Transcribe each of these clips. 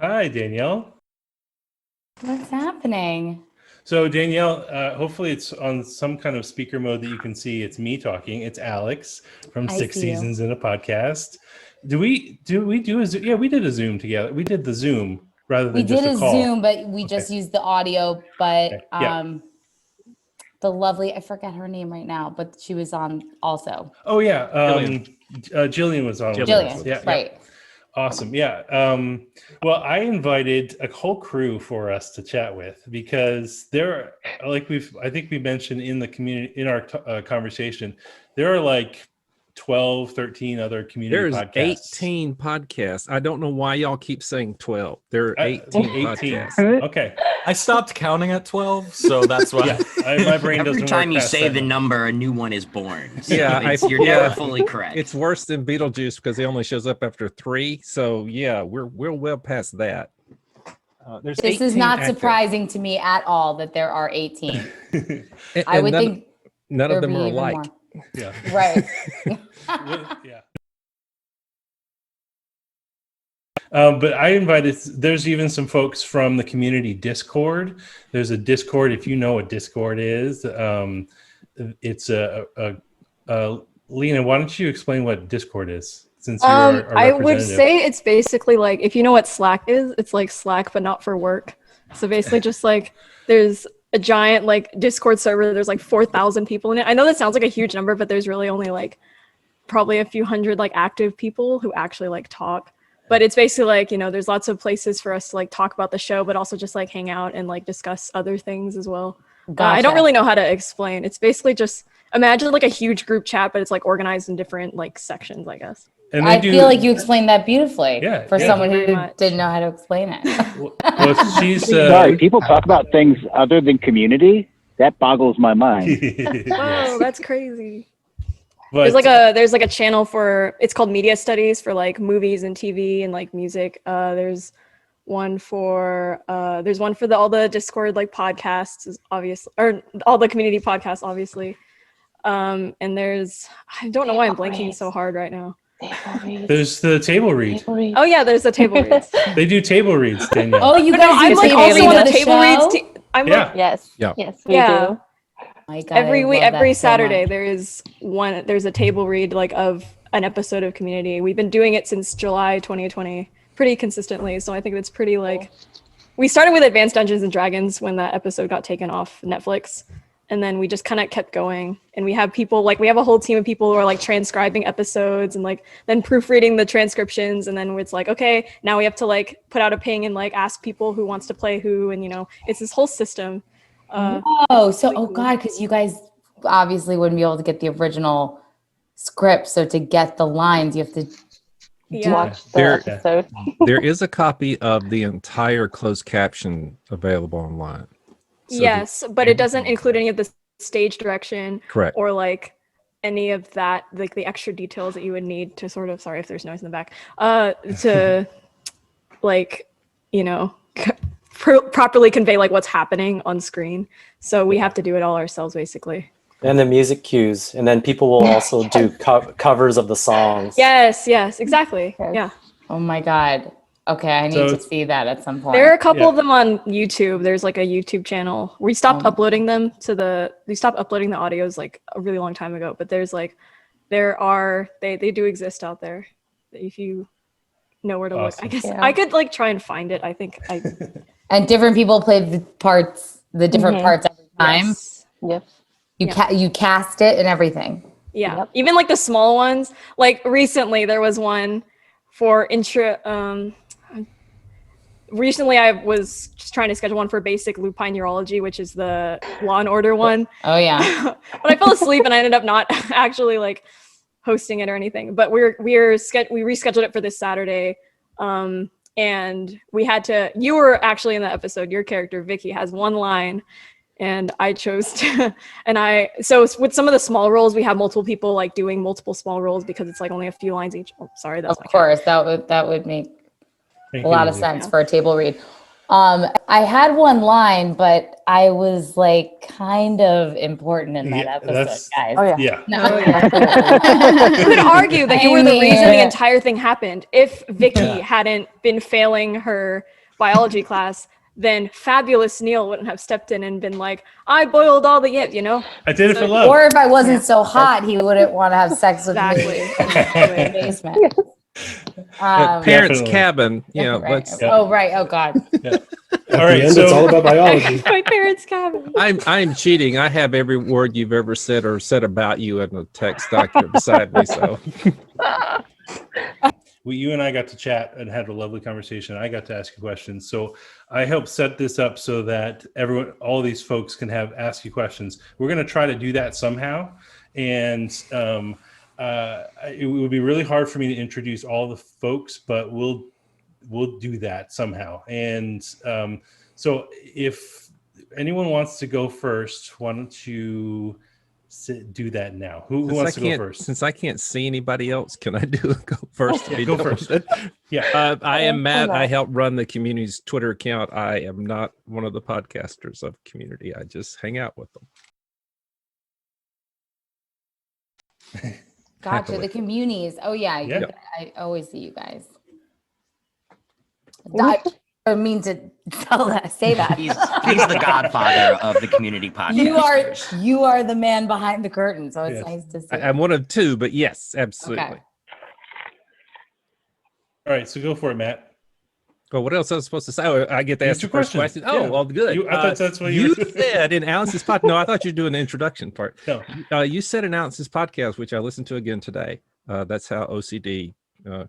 Hi, Danielle. What's happening? So Danielle, hopefully it's on some kind of speaker mode that you can see. It's me talking. It's Alex from I Six see you. Seasons in a Podcast. Do a Zoom? Yeah, we did a Zoom together. We did the Zoom rather We than just did a a call. Zoom, but we just used the audio. But Okay. Yeah. the lovely, I forget her name right now, but she was on also. Oh yeah. Jillian. Jillian was on with us. Jillian, Yeah. right. Awesome. Yeah. Well, I invited a whole crew for us to chat with because there are, I think we mentioned in the community, in our conversation, there are like 12, 13 other community There's podcasts. 18 podcasts. I don't know why y'all keep saying 12. There are 18 podcasts. Okay. I stopped counting at 12, so that's why. Yeah, my brain doesn't Every time work you past say that the number. number, a new one is born. So Yeah, you're never fully correct. It's worse than Beetlejuice because he only shows up after 3. So yeah, we're well past that. There's This is 18 not active. surprising to me at all that there are 18. I And would think none of there'd them be are even alike. more. Yeah. Right. Yeah. But I invited, there's even some folks from the community Discord. There's a Discord, if you know what Discord is. It's Lena, why don't you explain what Discord is? Since you're our I would representative. say it's basically like, if you know what Slack is, it's like Slack, but not for work. So basically just like, there's a giant like Discord server. There's like 4,000 people in it. I know that sounds like a huge number, but there's really only like probably a few hundred like active people who actually like talk. But it's basically like, you know, there's lots of places for us to like talk about the show, but also just like hang out and like discuss other things as well. Gotcha. I don't really know how to explain. It's basically just imagine like a huge group chat, but it's like organized in different like sections, I guess. And I feel like you explained that beautifully for someone who didn't know how to explain it. Well, she's sorry, people talk about things other than community. That boggles my mind. Whoa, that's crazy. But, there's like a channel for, it's called media studies for like movies and TV and like music. There's one for all the Discord like podcasts, obviously, or all the community podcasts, obviously. And there's, I don't know why I'm blanking so hard right now. there's the table read. Oh yeah, there's the table reads. They do table reads, Danielle. Oh, you guys I'm do like table also on reads the table reads. I'm Yeah. like, Yes. Yeah. Yes, we yeah. do. My God, Every I week, love that every so Saturday, much. there's a table read like of an episode of Community. We've been doing it since July 2020, pretty consistently. So I think it's pretty like, we started with Advanced Dungeons and Dragons when that episode got taken off Netflix. And then we just kind of kept going. And we have people like, we have a whole team of people who are like transcribing episodes and like then proofreading the transcriptions. And then it's like, okay, now we have to like put out a ping and like ask people who wants to play who. And, you know, it's this whole system. Oh God, because you guys obviously wouldn't be able to get the original script. So to get the lines, you have to Watch the episode. There is a copy of the entire closed caption available online. So yes, but it doesn't include any of the stage direction. Correct. Or like any of that, like the extra details that you would need to sort of, sorry if there's noise in the back, to like, you know, properly convey like what's happening on screen. So we have to do it all ourselves basically. And the music cues. And then people will also do covers of the songs. Yes, exactly. Yes. Yeah. Oh my God. Okay, I need to see that at some point. There are a couple of them on YouTube. There's like a YouTube channel. We stopped uploading them we stopped uploading the audios like a really long time ago, but there's like, they do exist out there if you know where to look. I guess I could like try and find it. I think And different people play the different parts every time. Yes. Yep. You cast it and everything. Yeah. Yep. Even like the small ones. Like recently there was one for recently I was just trying to schedule one for basic lupine urology, which is the Law and Order one. Oh yeah. But I fell asleep and I ended up not actually like hosting it or anything. But we rescheduled it for this Saturday. And we had to, you were actually in the episode, your character, Vicki, has one line and I chose to, so with some of the small roles, we have multiple people like doing multiple small roles because it's like only a few lines each. Oh, sorry. That's of course, that would make a lot of sense for a table read. I had one line, but I was like kind of important in that Yeah, episode, that's- guys. Oh yeah. Yeah. No. Oh, yeah. You could argue that you I were the reason the mean- entire thing happened. If Vicki Yeah. hadn't been failing her biology class, then fabulous Neil wouldn't have stepped in and been like, I boiled all the yip, you know? I did it for love. Or if I wasn't so hot, he wouldn't want to have sex with Exactly. me in the basement. Parents' Definitely. cabin. Yeah, right. let's. Yeah. Oh, right. Oh, God. At All right, the end, it's so- all about biology. My parents' cabin. I'm cheating. I have every word you've ever said or said about you in a text document beside me. So You and I got to chat and had a lovely conversation. I got to ask you questions. So I helped set this up so that all these folks can ask you questions. We're going to try to do that somehow. And it would be really hard for me to introduce all the folks, but we'll do that somehow. And so if anyone wants to go first, why don't you do that now? Who wants to go first? Since I can't see anybody else, can I go first? Yeah, go first. Yeah. I am Matt. I help run the community's Twitter account. I am not one of the podcasters of community. I just hang out with them. Gotcha. Happily. The communities. Oh, yeah. Yeah. I always see you guys. I mean to say that. He's the godfather of the community podcast. You are the man behind the curtain, so it's Yes. nice to see. I'm one of two, but yes, absolutely. Okay. All right. So go for it, Matt. Well, what else was I supposed to say? Oh, I get to ask Answer the first questions. question. Oh, Yeah. well, good. I thought that's what you you said in Alice's podcast. No, I thought you were doing the introduction part. No. You said in Alice's podcast, which I listened to again today. That's how OCD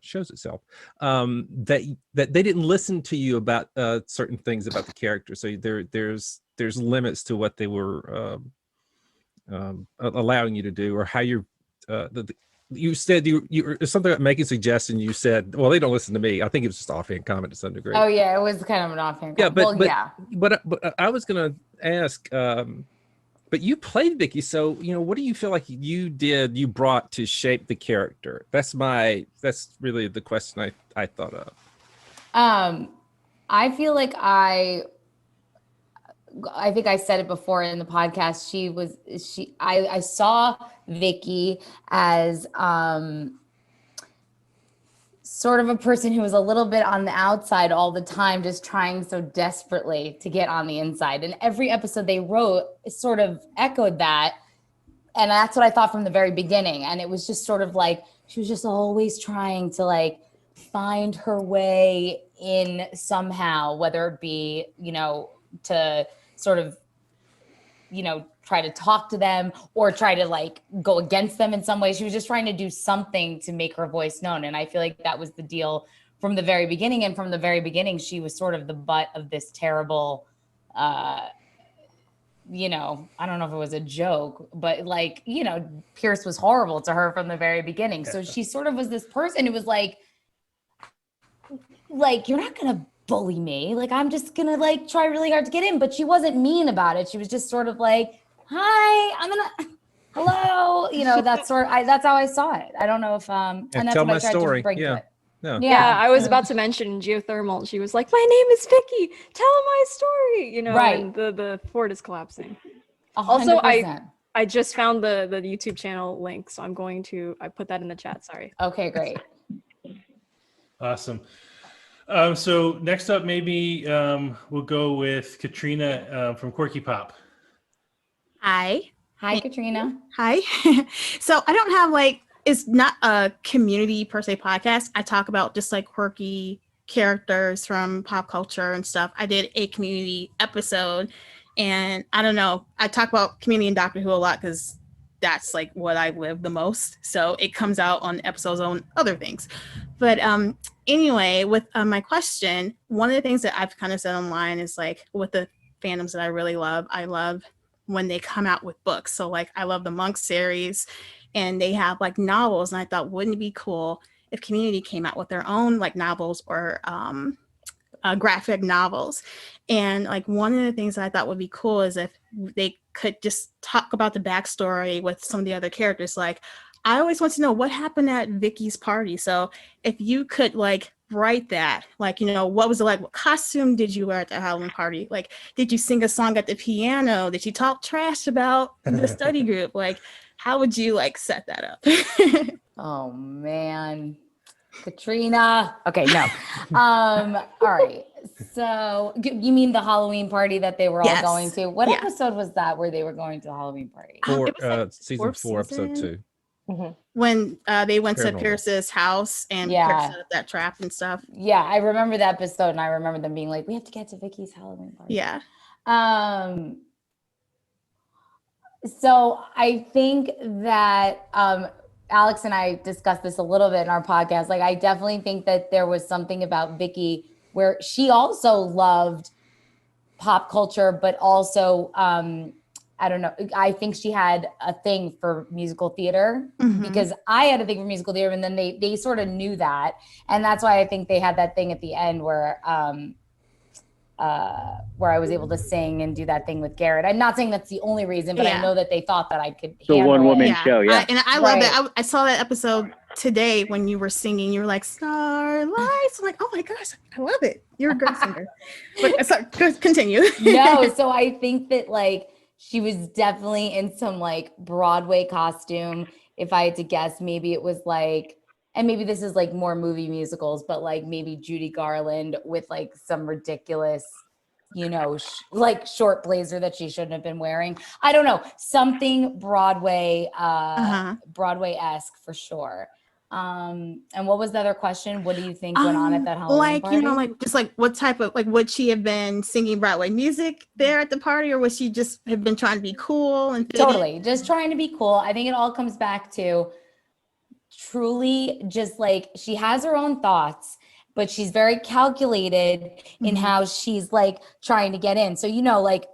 shows itself. That they didn't listen to you about certain things about the character. So there's limits to what they were allowing you to do, or how you're. You said you something about making suggestions. You said, well, they don't listen to me. I think it was just offhand comment to some degree. Oh, yeah. It was kind of an offhand. Yeah, but yeah. But I was gonna ask. But you played Vicki, so what do you feel like you brought to shape the character? That's really the question I thought of. I feel like I think I said it before in the podcast. I saw Vicki as sort of a person who was a little bit on the outside all the time, just trying so desperately to get on the inside. And every episode they wrote sort of echoed that. And that's what I thought from the very beginning. And it was just sort of like, she was just always trying to like find her way in somehow, whether it be, to sort of, try to talk to them or try to like go against them in some way. She was just trying to do something to make her voice known. And I feel like that was the deal from the very beginning. And from the very beginning, she was sort of the butt of this terrible, I don't know if it was a joke, but like, Pierce was horrible to her from the very beginning. So she sort of was this person who was like, you're not going to bully me. Like, I'm just going to like try really hard to get in. But she wasn't mean about it. She was just sort of like, hi, hello. That's that's how I saw it. I don't know if, and that's tell what I my tried story. to bring Yeah. to it. No. Yeah, I was about to mention geothermal. She was like, my name is Vicki. Tell my story. Right. And the fort is collapsing. 100%. Also, I just found the YouTube channel link, so I put that in the chat. Sorry. Okay, great. Awesome. So next up, maybe we'll go with Katrina from Quirky Pop. Hi. Hi, Katrina. Hi. So I don't have it's not a community per se podcast. I talk about just like quirky characters from pop culture and stuff. I did a community episode, and I don't know. I talk about community and Doctor Who a lot because that's like what I live the most. So it comes out on episodes on other things. But anyway, with my question, one of the things that I've kind of said online is like with the fandoms that I really love, I love when they come out with books. So like I love the Monk series, and they have like novels, and I thought, wouldn't it be cool if community came out with their own like novels or graphic novels? And like one of the things that I thought would be cool is if they could just talk about the backstory with some of the other characters. Like I always want to know what happened at Vicky's party. So if you could like write that? Like, what was it like? What costume did you wear at the Halloween party? Like, did you sing a song at the piano? Did you talk trash about the study group? Like, how would you like set that up? Oh man, Katrina. Okay, no. All right. So you mean the Halloween party that they were all going to? What episode was that where they were going to the Halloween party? Season 4, episode 2. When they went to Paranormal. Pierce's house and Pierce set up that trap and stuff. Yeah, I remember the episode, and I remember them being like, "We have to get to Vicky's Halloween party." Yeah. So I think that Alex and I discussed this a little bit in our podcast. Like, I definitely think that there was something about Vicky where she also loved pop culture, but also, I don't know, I think she had a thing for musical theater because I had a thing for musical theater, and then they sort of knew that. And that's why I think they had that thing at the end where I was able to sing and do that thing with Garrett. I'm not saying that's the only reason, but I know that they thought that I could The handle one-woman it. show, yeah. I love that. I saw that episode today when you were singing. You were like, Starlights. I'm like, oh my gosh, I love it. You're a great singer. But sorry, continue. No, so I think that like she was definitely in some like Broadway costume. If I had to guess, maybe it was like, and maybe this is like more movie musicals, but like maybe Judy Garland with like some ridiculous, like short blazer that she shouldn't have been wearing. I don't know, something Broadway, Broadway-esque for sure. And what was the other question? What do you think went on at that Halloween party? Like just like what type of, like, would she have been singing Broadway music there at the party, or would she just have been trying to be cool and totally just trying to be cool? I think it all comes back to truly just like she has her own thoughts, but she's very calculated in how she's like trying to get in. So, like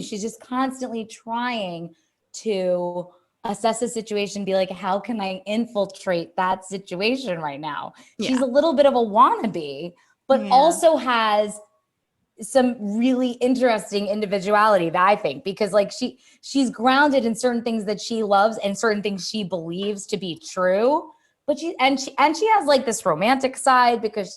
she's just constantly trying to assess the situation, be like, how can I infiltrate that situation right now? Yeah. She's a little bit of a wannabe, but also has some really interesting individuality that I think, because like she's grounded in certain things that she loves and certain things she believes to be true. But she has like this romantic side because,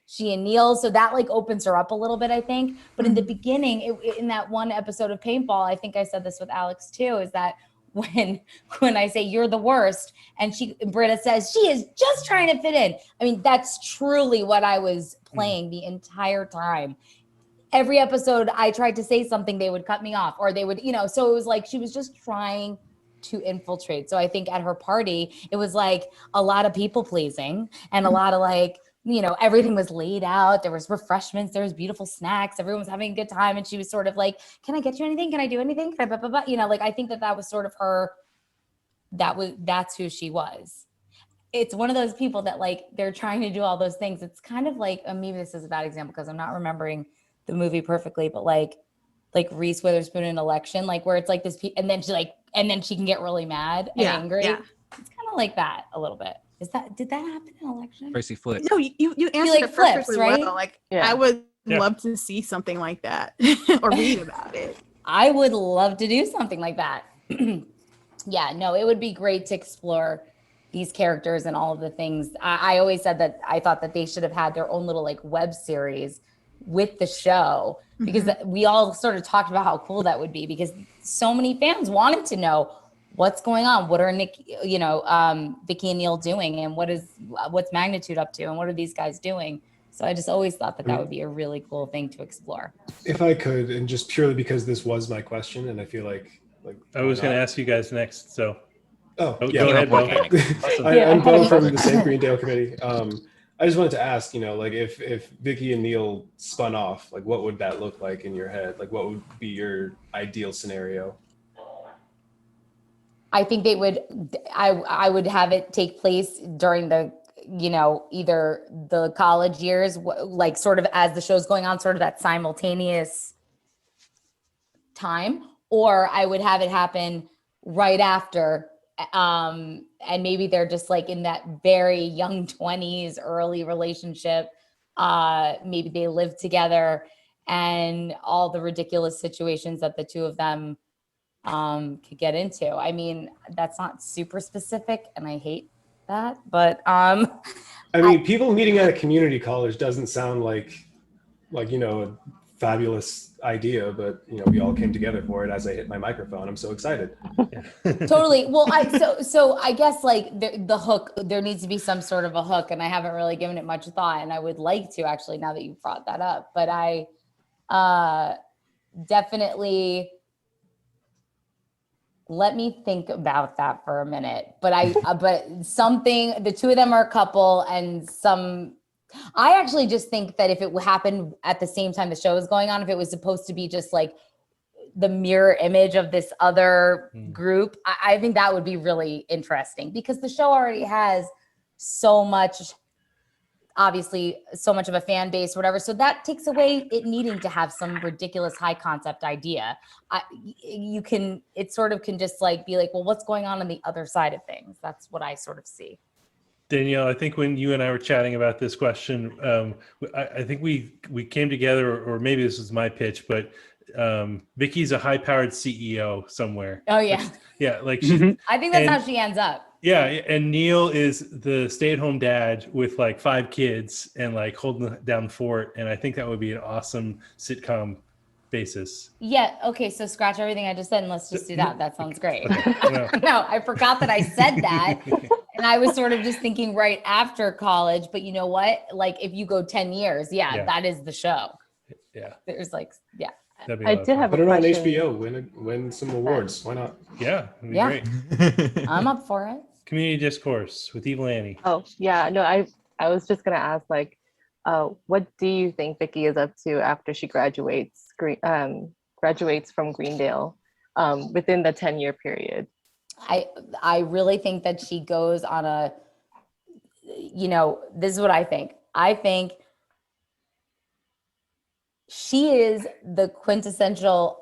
she and Neil, so that like opens her up a little bit, I think. But in the beginning, in that one episode of Paintball, I think I said this with Alex too, is that when I say you're the worst, and Britta says she is just trying to fit in. I mean, that's truly what I was playing the entire time. Every episode I tried to say something, they would cut me off, or they would, so it was like she was just trying to infiltrate. So I think at her party, it was like a lot of people pleasing and a lot of like, everything was laid out. There was refreshments, there was beautiful snacks. Everyone was having a good time. And she was sort of like, can I get you anything? Can I do anything? Can I, blah, blah, blah? Like, I think that was sort of her, that's who she was. It's one of those people that like, they're trying to do all those things. It's kind of like, maybe this is a bad example because I'm not remembering the movie perfectly, but like Reese Witherspoon in Election, like where it's like this, and then she can get really mad and angry. Yeah. It's kind of like that a little bit. Did that happen in Election? Tracy flips. No, you answered it perfectly right? Well. Like I would love to see something like that or read about it. I would love to do something like that. Yeah, no, it would be great to explore these characters and all of the things. I always said that I thought that they should have had their own little like web series with the show, because we all sort of talked about how cool that would be, because so many fans wanted to know what's going on. What are Vicki and Neil doing, and what's Magnitude up to, and what are these guys doing? So I just always thought that would be a really cool thing to explore. If I could, and just purely because this was my question, and I feel like I was going to ask you guys next. So go ahead, Bo. I'm Bo from the same Greendale committee. I just wanted to ask, like if Vicki and Neil spun off, like what would that look like in your head? Like what would be your ideal scenario? I think they would, I would have it take place during the, either the college years, like sort of as the show's going on, sort of that simultaneous time, or I would have it happen right after. And maybe they're just like in that very young 20s, early relationship. Maybe they live together, and all the ridiculous situations that the two of them could get into. I mean, that's not super specific, and I hate that, but I mean, people meeting at a community college doesn't sound like a fabulous idea, but we all came together for it. As I hit my microphone, I'm so excited. Totally. Well, so I guess like the hook, there needs to be some sort of a hook, and I haven't really given it much thought, and I would like to actually now that you brought that up, but I definitely let me think about that for a minute. But the two of them are a couple, and I actually just think that if it happened at the same time the show was going on, if it was supposed to be just like the mirror image of this other group, I think that would be really interesting, because the show already has so much of a fan base, whatever. So that takes away it needing to have some ridiculous high concept idea. It sort of can just like be like, well, what's going on the other side of things? That's what I sort of see. Danielle, I think when you and I were chatting about this question, I think we came together, or maybe this was my pitch, but Vicki's a high-powered CEO somewhere. Oh yeah. Like I think that's how she ends up. Yeah, and Neil is the stay-at-home dad with like 5 kids and like holding down the fort, and I think that would be an awesome sitcom basis. Yeah. Okay. So scratch everything I just said and let's just do that. That sounds great. Okay. No, I forgot that I said that. And I was sort of just thinking right after college, but you know what? Like if you go 10 years, that is the show. Yeah. There's like, yeah. I did have Put a it on question. HBO, win some awards. Why not? Yeah, it'd be great. I'm up for it. Community Discourse with Evil Annie. Oh yeah, no, I was just gonna ask, like, what do you think Vicki is up to after she graduates from Greendale, within the 10-year period? I really think that she goes on a, this is what I think. I think she is the quintessential,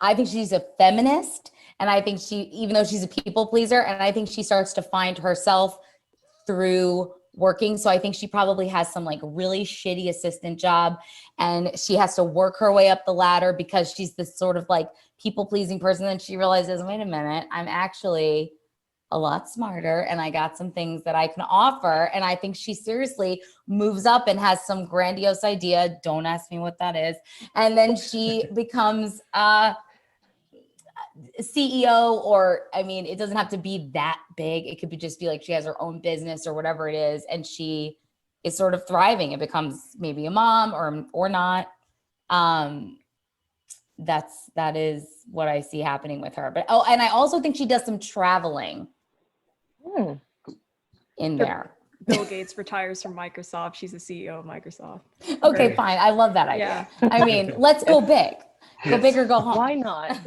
I think she's a feminist, and I think even though she's a people pleaser, and I think she starts to find herself through working. So I think she probably has some like really shitty assistant job, and she has to work her way up the ladder because she's this sort of like people pleasing person. And she realizes, wait a minute, I'm actually a lot smarter and I got some things that I can offer. And I think she seriously moves up and has some grandiose idea. Don't ask me what that is. And then she becomes CEO, or I mean, it doesn't have to be that big. It could just be like she has her own business or whatever it is, and she is sort of thriving. It becomes maybe a mom or not. That is what I see happening with her. But and I also think she does some traveling in there. Bill Gates retires from Microsoft. She's the CEO of Microsoft. Okay, fine. I love that idea. Yeah. I mean, let's go big. Go big or go home. Why not?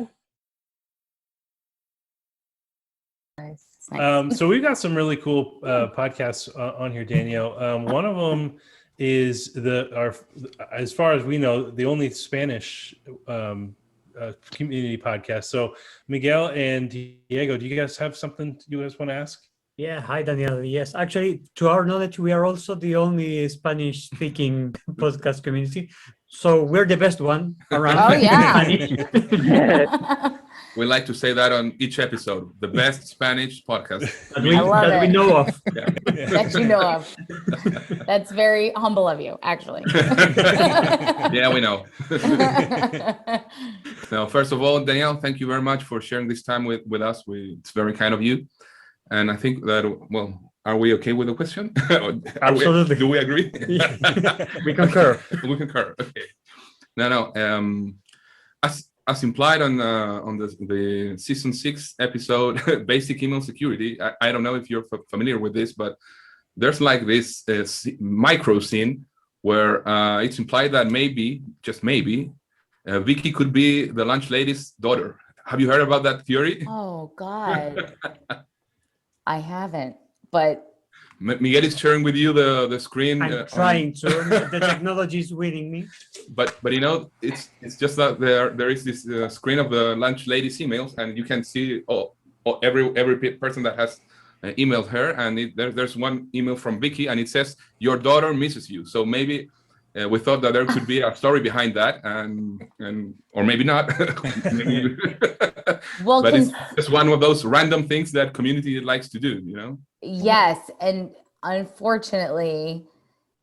Nice. So we've got some really cool podcasts on here, Danielle. One of them is as far as we know, the only Spanish community podcast. So Miguel and Diego, do you guys have something you guys want to ask? Yeah, hi Danielle. Yes, actually, to our knowledge, we are also the only Spanish-speaking podcast community. So we're the best one around. Oh yeah. We like to say that on each episode, the best Spanish podcast that we know of. Yeah. That you know of. That's very humble of you, actually. Yeah, we know. So first of all, Danielle, thank you very much for sharing this time with us. It's very kind of you. And I think that, well, are we okay with the question? Absolutely. Do we agree? We concur. We concur. Okay. No. As implied on the season 6 episode, Basic Email Security. I don't know if you're familiar with this, but there's like this micro scene where it's implied that maybe, just maybe, Vicki could be the lunch lady's daughter. Have you heard about that theory? Oh God. I haven't, but Miguel is sharing with you the screen. I'm trying to. The technology is winning me. But you know, it's just that there is this screen of the lunch lady's emails, and you can see every person that has emailed her, and there's one email from Vicki, and it says your daughter misses you. So maybe we thought that there could be a story behind that, and or maybe not. Maybe- Well, but it's just one of those random things that community likes to do, you know. yes, and unfortunately,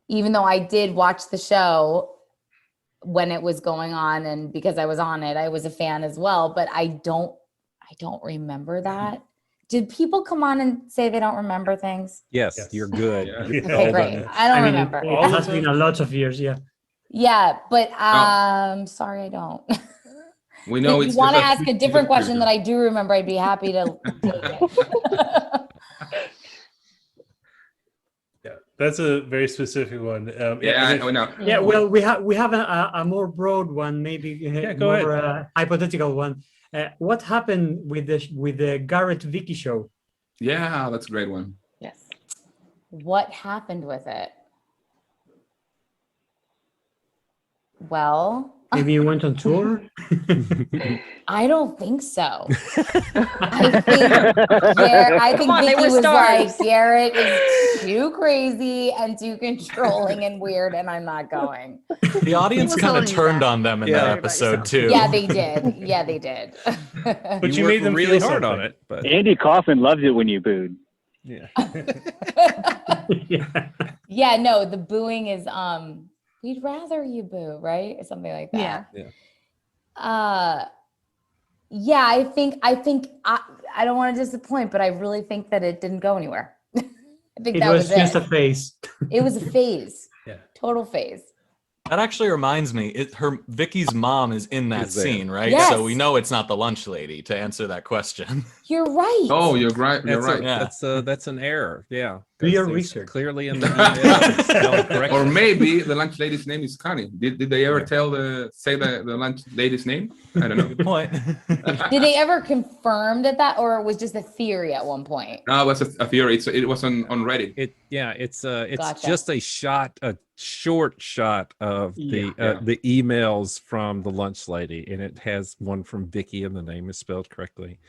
even though I did watch the show when it was going on, and because I was on it, I was a fan as well, but I don't remember that. Did people come on and say they don't remember things? Yes, you're good. Yeah. You're Okay, well great. done. I don't I mean, remember. it has been a lot of years. Yeah. Yeah, but sorry, I don't. We know If it's you want to just ask a different question that I do remember, I'd be happy to take it. Yeah, that's a very specific one. Yeah, I know. Yeah. Well, we have a more broad one, maybe go ahead. more hypothetical one. What happened with the Garrett Vicky show? Yeah, that's a great one. Yes. What happened with it? Well, Maybe you went on tour. I don't think so. I think Come on, they Vicky were was stars. like, Garrett is too crazy and too controlling and weird, and I'm not going. The audience was kind of holding you turned back. on them in Yeah. that episode too. Yeah, they did. Yeah, they did. But you worked made them really feel hard on something. it, but Andy Kaufman loves it when you booed. Yeah. Yeah. Yeah, no, the booing is we'd rather you boo, right? Or something like that. Yeah, I think I don't want to disappoint, but I really think that it didn't go anywhere. I think It that was was just it. a phase. It was a phase. Yeah. Total phase. That actually reminds me, Vicky's mom is in that Is there. scene, right? Yes. So we know it's not the lunch lady to answer that question. You're right. Oh, you're right. You're that's right. Yeah. that's an error. Yeah. Do your There's research. clearly in the email. spelled correctly. Or maybe the lunch lady's name is Connie. Did they ever say the lunch lady's name? I don't know. Good point. Did they ever confirm that or it was just a theory at one point? No, it was a theory. It was on Reddit. It's Gotcha. just a short shot of Yeah. the emails from the lunch lady, and it has one from Vicky, and the name is spelled correctly,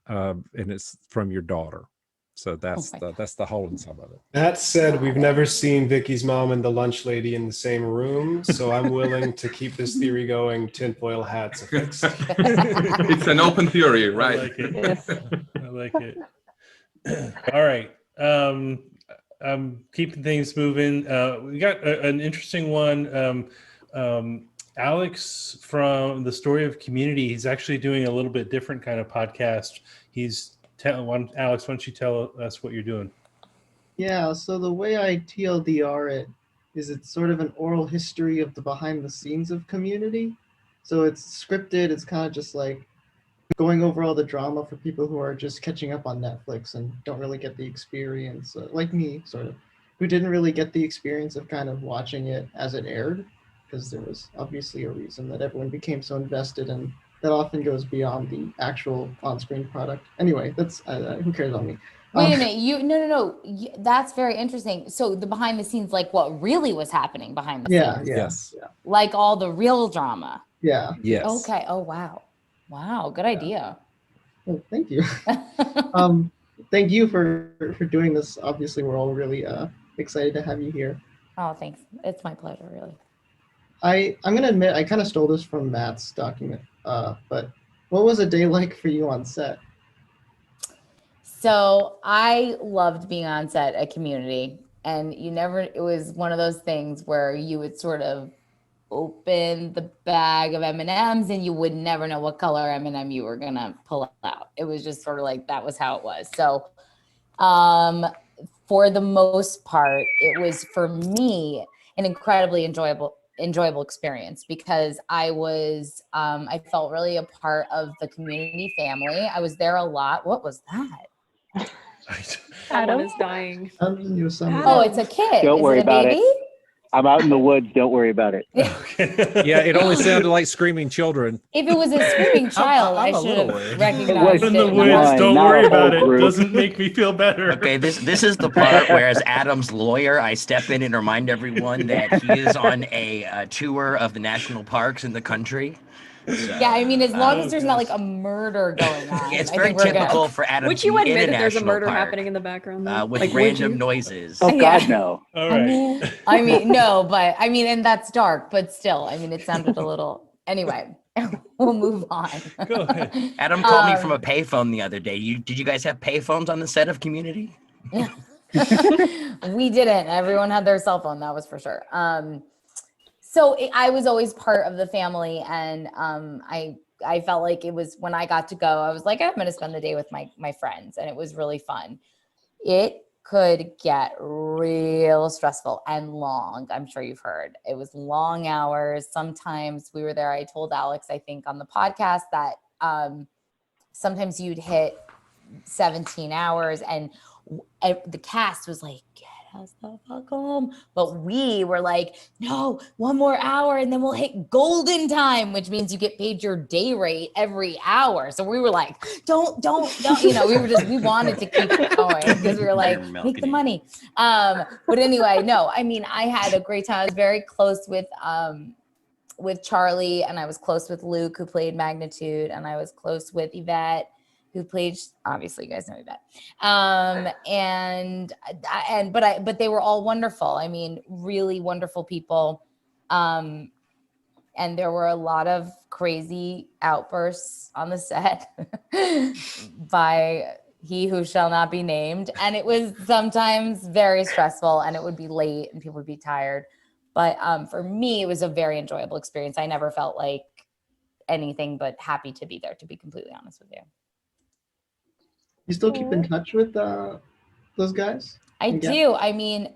and it's from your daughter. So that's my that's the whole sum of it. That said, we've never seen Vicky's mom and the lunch lady in the same room, so I'm willing to keep this theory going. Tinfoil hats affixed. It's an open theory, I right? like it. I like it. All right. I'm keeping things moving. We got an interesting one. Alex from the Story of Community. He's actually doing a little bit different kind of podcast. Alex, why don't you tell us what you're doing? Yeah, so the way I TLDR it is it's sort of an oral history of the behind the scenes of Community. So it's scripted, it's kind of just like going over all the drama for people who are just catching up on Netflix and don't really get the experience, like me, sort of, who didn't really get the experience of kind of watching it as it aired, because there was obviously a reason that everyone became so invested, and that often goes beyond the actual on-screen product. Anyway, that's who cares about me. Wait a minute. No. That's very interesting. So the behind the scenes, like what really was happening behind the scenes. Yes. Like all the real drama. Yeah. Yes. Okay. Oh, wow. Wow. Good idea. Well, thank you. Thank you for doing this. Obviously, we're all really excited to have you here. Oh, thanks. It's my pleasure, really. I'm gonna admit I kind of stole this from Matt's document. But what was a day like for you on set? So I loved being on set at Community, and it was one of those things where you would sort of open the bag of M&Ms and you would never know what color M&M you were gonna pull out. It was just sort of like, that was how it was. So for the most part, it was for me an incredibly enjoyable experience, because I felt really a part of the Community family. I was there a lot. What was that? Adam is dying. Oh, it's a kid. Don't Is worry it a about baby? it. I'm out in the woods. Don't worry about it. Yeah, it only sounded like screaming children. If it was a screaming child, I should have recognized In the it. woods, don't not worry a about whole it. group. Doesn't make me feel better. Okay, this is the part where, as Adam's lawyer, I step in and remind everyone that he is on a tour of the national parks in the country. Yeah, I mean, as long Oh, as there's not gosh. like a murder going on, It's I very think we're typical good. for Adam Would to you be in admit a that there's a national murder park, happening in the background though? with Like, would random you? noises. Oh God, Yeah. no. All right. I mean, no, but I mean, and that's dark, but still, I mean, it sounded a little. Anyway, we'll move on. Go ahead. Adam called me from a payphone the other day. Did you guys have payphones on the set of Community? We didn't. Everyone had their cell phone. That was for sure. So I was always part of the family, and I felt like it was when I got to go. I was like, I'm going to spend the day with my friends, and it was really fun. It could get real stressful and long. I'm sure you've heard. It was long hours. Sometimes we were there. I told Alex, I think on the podcast, that sometimes you'd hit 17 hours and the cast was like, get us the fuck home. But we were like, no, one more hour and then we'll hit golden time, which means you get paid your day rate every hour. So we were like, don't, we wanted to keep it going because we were like, make the money. But anyway, no, I mean, I had a great time. I was very close with Charlie, and I was close with Luke, who played Magnitude, and I was close with Yvette, who played, obviously you guys know Yvette. But they were all wonderful. I mean, really wonderful people. And there were a lot of crazy outbursts on the set by he who shall not be named. And it was sometimes very stressful, and it would be late and people would be tired. But for me, it was a very enjoyable experience. I never felt like anything but happy to be there, to be completely honest with you. You still keep in touch with those guys? I do. I mean,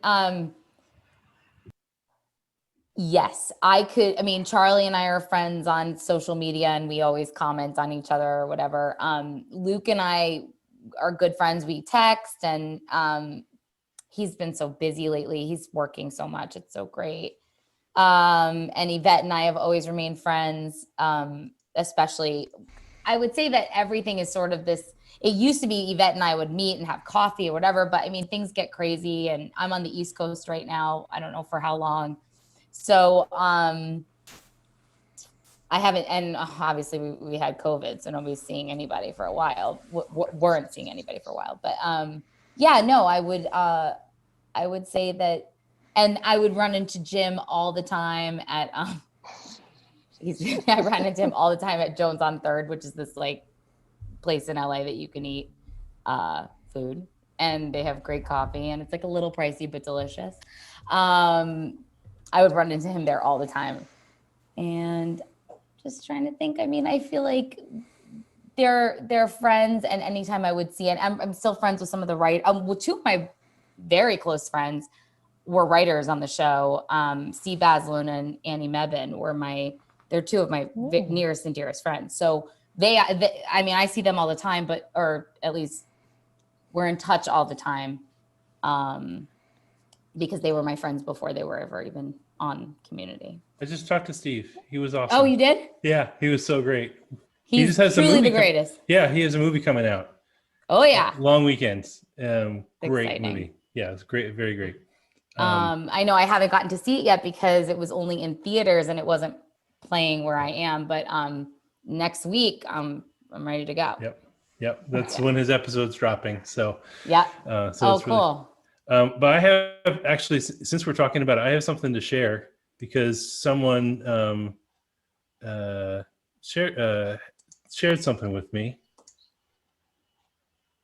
yes, I could. I mean, Charlie and I are friends on social media, and we always comment on each other or whatever. Luke and I are good friends. We text, and he's been so busy lately. He's working so much. It's so great. And Yvette and I have always remained friends, especially, I would say that everything is sort of this, it used to be Yvette and I would meet and have coffee or whatever, but I mean, things get crazy, and I'm on the East Coast right now. I don't know for how long. So I haven't, and obviously we had COVID, so nobody's seeing anybody for a while. Weren't seeing anybody for a while, but yeah, no, I would say that, and I would run into Jim all the time at I ran into him all the time at Jones on 3rd, which is this like place in LA that you can eat food, and they have great coffee, and it's like a little pricey but delicious. I would run into him there all the time, and just trying to think. I mean, I feel like they're friends, and anytime I would see it, I'm still friends with some of the well, two of my very close friends were writers on the show. Steve Baslun and Annie Mebin they're two of my nearest and dearest friends. So they, I mean, I see them all the time, or at least we're in touch all the time, because they were my friends before they were ever even on Community. I just talked to Steve. He was awesome. Oh, you did? Yeah, he was so great. He's just has truly the greatest. Yeah, he has a movie coming out. Oh yeah. Long Weekends. Great exciting. movie. Yeah, it's great, very great. I know I haven't gotten to see it yet because it was only in theaters and it wasn't playing where I am, but next week I'm ready to go. Yep. That's when his episode's dropping. So yeah. So cool. Really, but I have actually, since we're talking about it, I have something to share because someone shared something with me.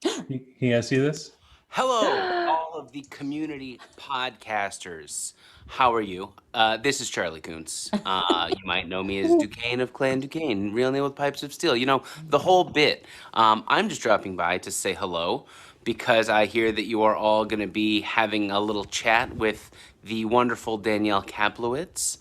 Can you guys see this? Hello, all of the Community podcasters. How are you? This is Charlie Kuntz. You might know me as Duquesne of Clan Duquesne, real name with pipes of steel. You know, the whole bit. I'm just dropping by to say hello because I hear that you are all going to be having a little chat with the wonderful Danielle Kaplowitz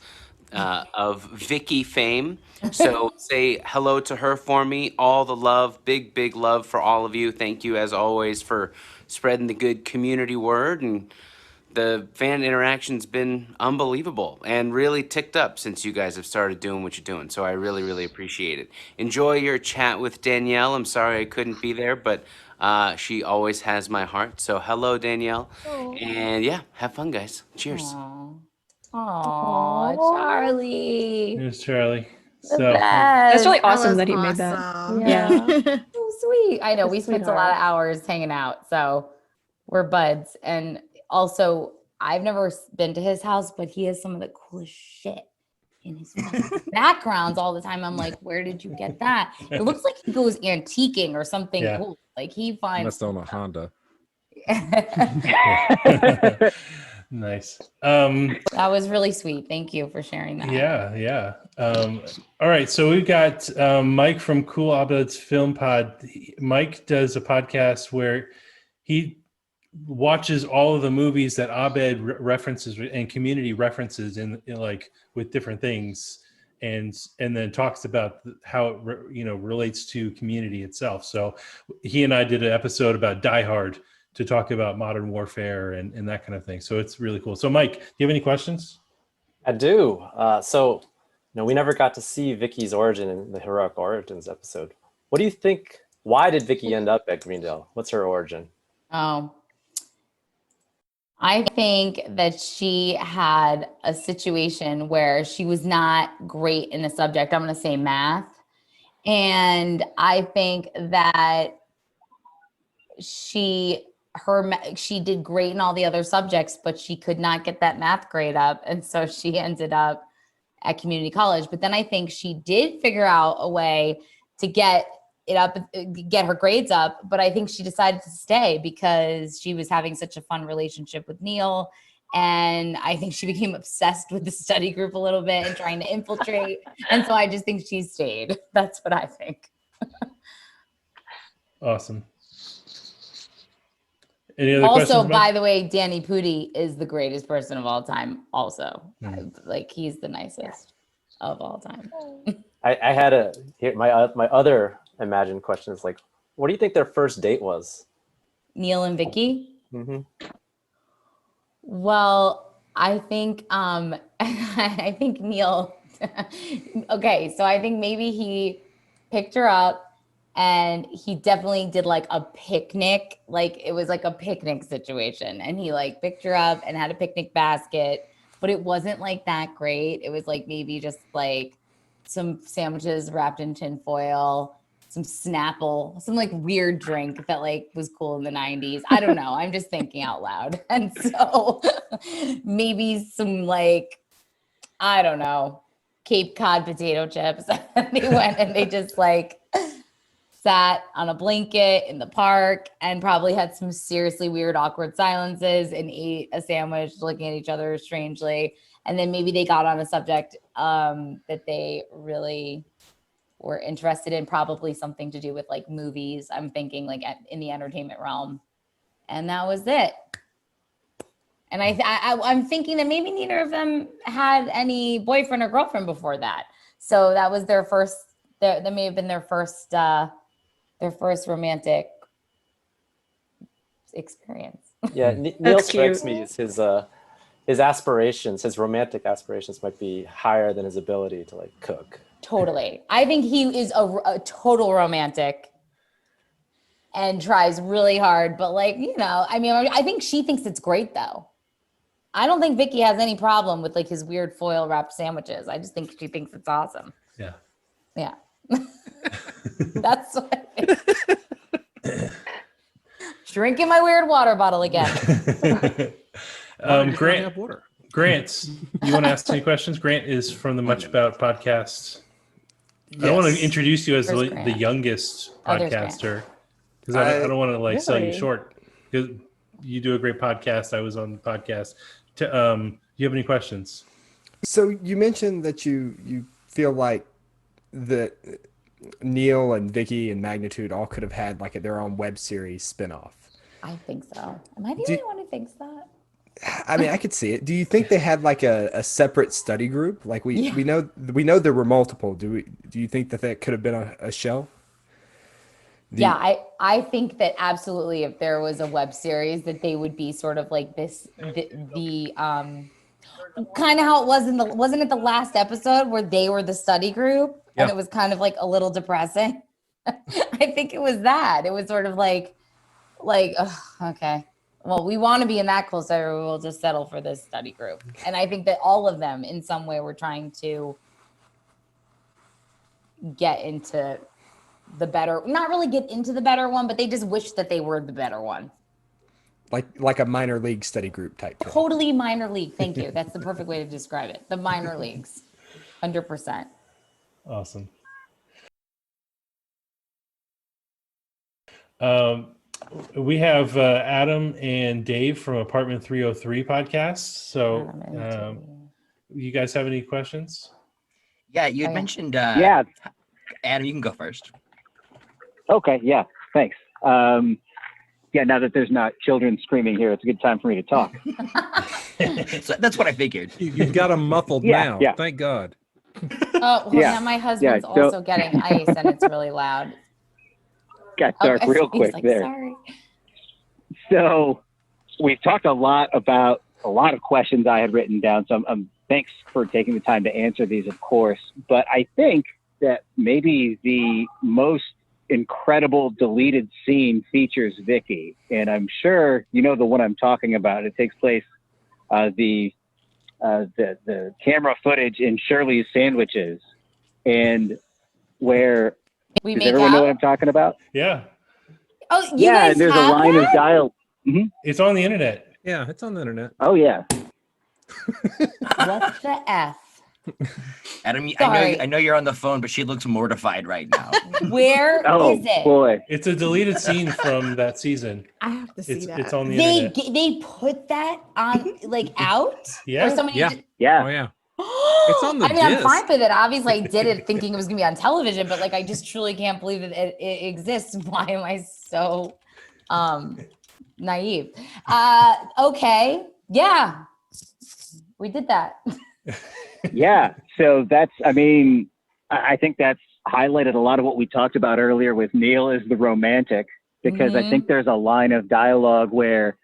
of Vicki fame. So say hello to her for me. All the love, big, big love for all of you. Thank you, as always, for spreading the good community word, and the fan interaction's been unbelievable and really ticked up since you guys have started doing what you're doing. So I really, really appreciate it. Enjoy your chat with Danielle. I'm sorry I couldn't be there, but she always has my heart. So hello, Danielle. Aww. And yeah, have fun, guys. Cheers. Aww, Charlie. Here's Charlie. The So That's really best. awesome was that he made that. awesome. Yeah. So sweet. I know we A spent a lot of sweetheart. hours hanging out, so we're buds. And also, I've never been to his house, but he has some of the coolest shit in his fucking backgrounds all the time. I'm like, where did you get that? It looks like he goes antiquing or something Yeah. cool. Like he finds Must own a Honda. nice. that was really sweet. Thank you for sharing that. Yeah. All right, so we've got Mike from Cool Abed's Film Pod. Mike does a podcast where he watches all of the movies that Abed references and Community references in like with different things, and then talks about how it relates to Community itself. So he and I did an episode about Die Hard to talk about modern warfare and that kind of thing. So it's really cool. So Mike, do you have any questions? I do. So, we never got to see Vicky's origin in the Heroic Origins episode. What do you think? Why did Vicky end up at Greendale? What's her origin? Oh, I think that she had a situation where she was not great in a subject. I'm going to say math. And I think that she did great in all the other subjects, but she could not get that math grade up. And so she ended up at community college. But then I think she did figure out a way to get it up, get her grades up. But I think she decided to stay because she was having such a fun relationship with Neil. And I think she became obsessed with the study group a little bit and trying to infiltrate. And so I just think she stayed. That's what I think. Awesome. Any other Also, questions? by the way, Danny Pudi is the greatest person of all time. Also, like he's the nicest of all time. I had my other imagined question is like, what do you think their first date was? Neil and Vicky. Mm-hmm. Well, I think I think Neil. Okay, so I think maybe he picked her up. And he definitely did like a picnic, like it was like a picnic situation. And he like picked her up and had a picnic basket, but it wasn't like that great. It was like maybe just like some sandwiches wrapped in tin foil, some Snapple, some like weird drink that like was cool in the 90s. I don't know. I'm just thinking out loud. And so maybe some like, I don't know, Cape Cod potato chips. And they went and they just like sat on a blanket in the park and probably had some seriously weird, awkward silences and ate a sandwich looking at each other strangely. And then maybe they got on a subject that they really were interested in, probably something to do with like movies. I'm thinking like in the entertainment realm. And that was it. And I'm thinking that maybe neither of them had any boyfriend or girlfriend before that. So that was their first, that may have been their first romantic experience. Yeah, Neil strikes me as his aspirations, his romantic aspirations might be higher than his ability to like cook. Totally. I think he is a total romantic and tries really hard, but like, I mean, I think she thinks it's great though. I don't think Vicky has any problem with like his weird foil wrapped sandwiches. I just think she thinks it's awesome. Yeah. Yeah. That's what drinking my weird water bottle again. Grant, you want to ask any questions? Grant is from the Much About podcast. I don't want to introduce you as the youngest podcaster because I don't want to like sell you short. Because you do a great podcast. I was on the podcast. Do you have any questions? So you mentioned that you feel like that Neil and Vicky and Magnitude all could have had like their own web series spinoff. I think so. Am I the only one who thinks that? I mean, I could see it. Do you think they had like a separate study group? Like we know there were multiple. Do you think that could have been a show? I think that absolutely if there was a web series that they would be sort of like this the kind of how it was wasn't it the last episode where they were the study group and it was kind of like a little depressing. I think it was that. It was sort of like okay. Well, we want to be in that close, so we'll just settle for this study group. And I think that all of them in some way were trying to get into the better, not really get into the better one, but they just wish that they were the better one. Like a minor league study group type thing. Totally minor league. Thank you. That's the perfect way to describe it. The minor leagues. 100%. Awesome. We have Adam and Dave from Apartment 303 podcast. So you guys have any questions? Yeah, you had mentioned Yeah. Adam, you can go first. Okay, yeah, thanks. Yeah, now that there's not children screaming here, it's a good time for me to talk. So that's what I figured. You've got them muffled now. Yeah. Thank God. Oh, well, Yeah. now my husband's Yeah, so- also getting ice and it's really loud. Got dark Okay, real he's quick like, there. Sorry. So we've talked a lot about a lot of questions I had written down. So thanks for taking the time to answer these, of course. But I think that maybe the most incredible deleted scene features Vicki, and I'm sure you know the one I'm talking about. It takes place the camera footage in Shirley's Sandwiches, and where We does make everyone know out? what I'm talking about? Yeah. Oh, you Yeah, guys and there's a have line that? of dialogue. Mhm. It's on the internet. Yeah, it's on the internet. Oh yeah. What the F? Adam, Sorry. I know you're on the phone, but she looks mortified right now. Where Oh is it? boy. It's a deleted scene from that season. I have to see It's that. it's on the They internet. they put that on like out? Yeah. Or somebody Yeah. just- Yeah. Oh yeah. It's on the I mean, I'm disc. fine with it. Obviously, I did it thinking it was gonna be on television, but like, I just truly can't believe that it exists. Why am I so naive? Okay, yeah, we did that. Yeah. So that's, I mean, I think that's highlighted a lot of what we talked about earlier with Neil as the romantic, because I think there's a line of dialogue where